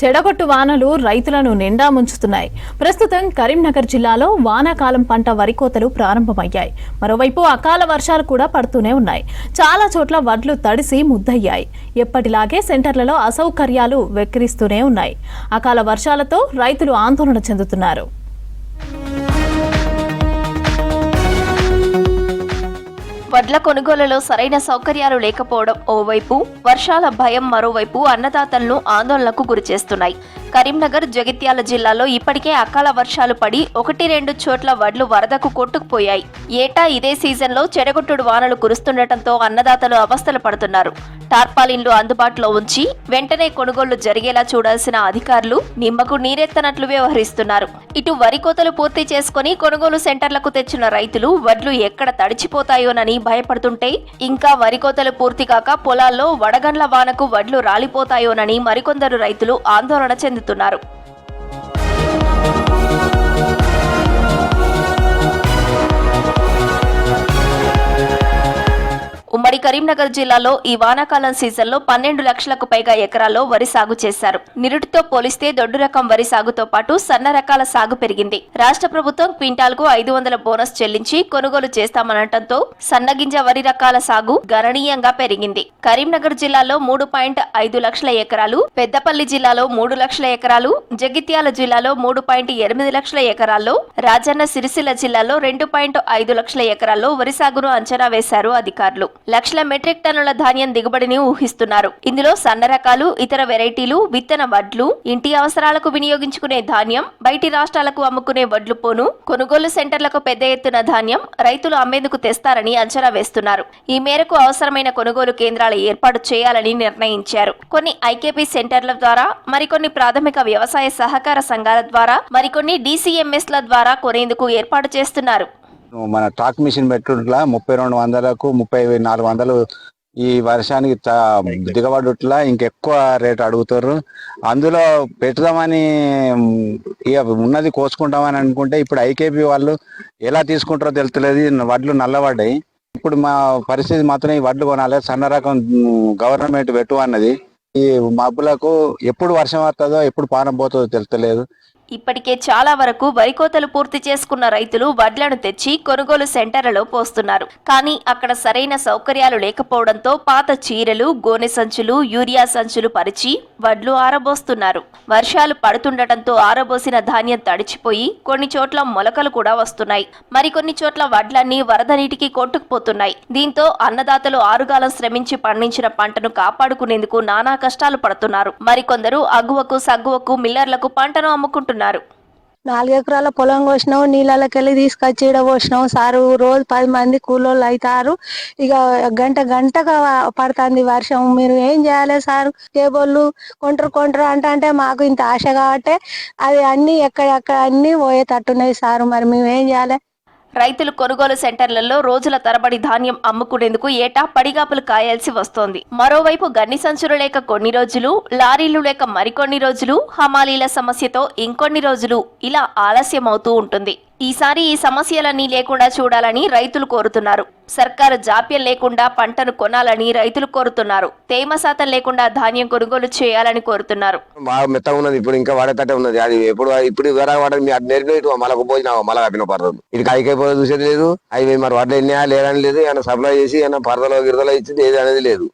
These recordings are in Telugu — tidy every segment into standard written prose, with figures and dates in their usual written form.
చెడగొట్టు వానలు రైతులను నిండా ముంచుతున్నాయి. ప్రస్తుతం కరీంనగర్ జిల్లాలో వానాకాలం పంట వరి కోతలు ప్రారంభమయ్యాయి. మరోవైపు అకాల వర్షాలు కూడా పడుతూనే ఉన్నాయి. చాలా చోట్ల వడ్లు తడిసి ముద్దయ్యాయి. ఎప్పటిలాగే సెంటర్లలో అసౌకర్యాలు వెక్కిరిస్తూనే ఉన్నాయి. అకాల వర్షాలతో రైతులు ఆందోళన చెందుతున్నారు. వడ్ల కొనుగోలులో సరైన సౌకర్యాలు లేకపోవడం ఓవైపు, వర్షాల భయం మరోవైపు అన్నదాతలను ఆందోళనకు గురిచేస్తున్నాయి. కరీంనగర్, జగిత్యాల జిల్లాలో ఇప్పటికే అకాల వర్షాలు పడి 1-2 చోట్ల వడ్లు వరదకు కొట్టుకుపోయాయి. ఏటా ఇదే సీజన్లో చెడగొట్టుడు వానలు కురుస్తుండటంతో అన్నదాతలు అవస్థలు పడుతున్నారు. టార్పాలిన్లు అందుబాటులో ఉంచి వెంటనే కొనుగోళ్లు జరిగేలా చూడాల్సిన అధికారులు నిమ్మకు నీరెత్తనట్లు వ్యవహరిస్తున్నారు. ఇటు వరి కోతలు పూర్తి చేసుకుని కొనుగోలు సెంటర్లకు తెచ్చిన రైతులు వడ్లు ఎక్కడ తడిచిపోతాయోనని భయపడుతుంటే, ఇంకా వరి కోతలు పూర్తి కాక పొలాల్లో వడగండ్ల వానకు వడ్లు రాలిపోతాయోనని మరికొందరు రైతులు ఆందోళన చెందుతున్నారు. ఉమ్మడి కరీంనగర్ జిల్లాలో ఈ వానాకాలం సీజన్లో 12 లక్షలకు పైగా ఎకరాల్లో వరి సాగు చేశారు. నిరుటితో పోలిస్తే దొడ్డు రకం వరి సాగుతో పాటు సన్న రకాల సాగు పెరిగింది. రాష్ట్ర ప్రభుత్వం క్వింటాల్కు 500 బోనస్ చెల్లించి కొనుగోలు చేస్తామనటంతో సన్నగింజ వరి రకాల సాగు గణనీయంగా పెరిగింది. కరీంనగర్ జిల్లాలో 3.5 లక్షల ఎకరాలు, పెద్దపల్లి జిల్లాలో 3 లక్షల ఎకరాలు, జగిత్యాల జిల్లాలో 3.8 లక్షల ఎకరాల్లో, రాజన్న సిరిసిల్ల జిల్లాలో 2.5 లక్షల ఎకరాల్లో వరి సాగును అంచనా వేశారు అధికారులు. లక్షల మెట్రిక్ టన్నుల ధాన్యం దిగుబడిని ఊహిస్తున్నారు. ఇందులో సన్న రకాలు, ఇతర వెరైటీలు, విత్తన వడ్లు, ఇంటి అవసరాలకు వినియోగించుకునే ధాన్యం, బయటి రాష్ట్రాలకు అమ్ముకునే వడ్లు పోను, కొనుగోలు సెంటర్లకు పెద్ద ఎత్తున ధాన్యం రైతులు అమ్మేందుకు తెస్తారని అంచనా వేస్తున్నారు. ఈ మేరకు అవసరమైన కొనుగోలు కేంద్రాల ఏర్పాటు చేయాలని నిర్ణయించారు. కొన్ని ఐకేపీ సెంటర్ల ద్వారా, మరికొన్ని ప్రాథమిక వ్యవసాయ సహకార సంఘాల ద్వారా, మరికొన్ని DCMSల ద్వారా కొనేందుకు ఏర్పాటు చేస్తున్నారు. మన ట్రాక్ మిషన్ పెట్టుట్లా 3200కు 3400 ఈ వర్షానికి దిగబడుట్లా ఇంకెక్కువ రేటు అడుగుతారు. అందులో పెట్టుదామని ఇక ఉన్నది కోసుకుంటామని అనుకుంటే ఇప్పుడు ఐకేపీ వాళ్ళు ఎలా తీసుకుంటారో తెలుస్తలేదు. వడ్లు నల్లబడ్డాయి. ఇప్పుడు మా పరిస్థితి మాత్రం ఈ వడ్లు కొనాలి, సన్న రకం గవర్నమెంట్ పెట్టు అన్నది. ఈ మబ్బులకు ఎప్పుడు వర్షం వస్తుందో ఎప్పుడు పానం పోతుందో తెలుస్తలేదు. ఇప్పటికే చాలా వరకు వరి కోతలు పూర్తి చేసుకున్న రైతులు వడ్లను తెచ్చి కొనుగోలు సెంటర్లలో పోస్తున్నారు. కానీ అక్కడ సరైన సౌకర్యాలు లేకపోవడంతో పాత చీరలు, గోనె సంచులు, యూరియా సంచులు పరిచి వడ్లు ఆరబోస్తున్నారు. వర్షాలు పడుతుండటంతో ఆరబోసిన ధాన్యం తడిచిపోయి కొన్ని చోట్ల మొలకలు కూడా వస్తున్నాయి. మరికొన్ని చోట్ల వడ్లన్నీ వరద నీటికి కొట్టుకుపోతున్నాయి. దీంతో అన్నదాతలు ఆరుగాలం శ్రమించి పండించిన పంటను కాపాడుకునేందుకు నానా కష్టాలు పడుతున్నారు. మరికొందరు అగువకు సగ్గువకు మిల్లర్లకు పంటను అమ్ముకుంటున్నారు. 4 ఎకరాల పొలం కోసినాం, నీళ్ళకెళ్ళి తీసుకొచ్చి ఈడ పోసినాం సారు. రోజు 10 మంది కూలోళ్ళు అవుతారు. ఇక గంటగా పడుతుంది వర్షం. మీరు ఏం చేయాలి సారు? కేబుల్ కొంటారు అంటే మాకు ఇంత ఆశ కాబట్టి అది అన్ని ఎక్కడెక్కడ అన్ని పోయేటట్టున్నాయి సారు. మరి మేము ఏం చేయాలి? రైతులు కొనుగోలు సెంటర్లలో రోజుల తరబడి ధాన్యం అమ్ముకునేందుకు ఏటా పడిగాపులు కాయాల్సి వస్తోంది. మరోవైపు గన్ని సంచులు లేక కొన్ని రోజులు, లారీలు లేక మరికొన్ని రోజులు, హమాలీల సమస్యతో ఇంకొన్ని రోజులు ఇలా ఆలస్యం అవుతూ ఉంటుంది. ఈసారి ఈ సమస్యలన్నీ లేకుండా చూడాలని రైతులు కోరుతున్నారు. సర్కారు జాప్యం లేకుండా పంటను కొనాలని రైతులు కోరుతున్నారు. తేమ శాతం లేకుండా ధాన్యం కొనుగోలు చేయాలని కోరుతున్నారు. బాగా మెత్తగా ఉన్నది, ఇప్పుడు ఇంకా వాడేటట్టే ఉన్నది. అది ఇప్పుడు వాడదు మీ నేర్పిన మళ్ళీ పోయినా మళ్ళీ కప్పిన పర్లేదు. ఇది అయిపోయి చూసేది లేదు. అవి మరి వాటిలో ఎన్ని లేదని లేదు. ఏమైనా సప్లై చేసి ఏమైనా పరదలో గిరదలో ఇచ్చింది ఏది అనేది లేదు.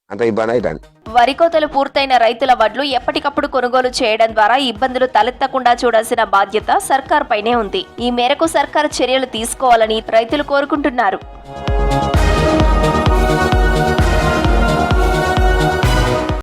అంత ఇబ్బంది అవుతుంది. వరి కోతలు పూర్తయిన రైతుల వడ్లు ఎప్పటికప్పుడు కొనుగోలు చేయడం ద్వారా ఇబ్బందులు తలెత్తకుండా చూడాల్సిన బాధ్యత సర్కార్ పైనే ఉంది. ఈ మేరకు సర్కారు చర్యలు తీసుకోవాలని రైతులు కోరుకుంటున్నారు.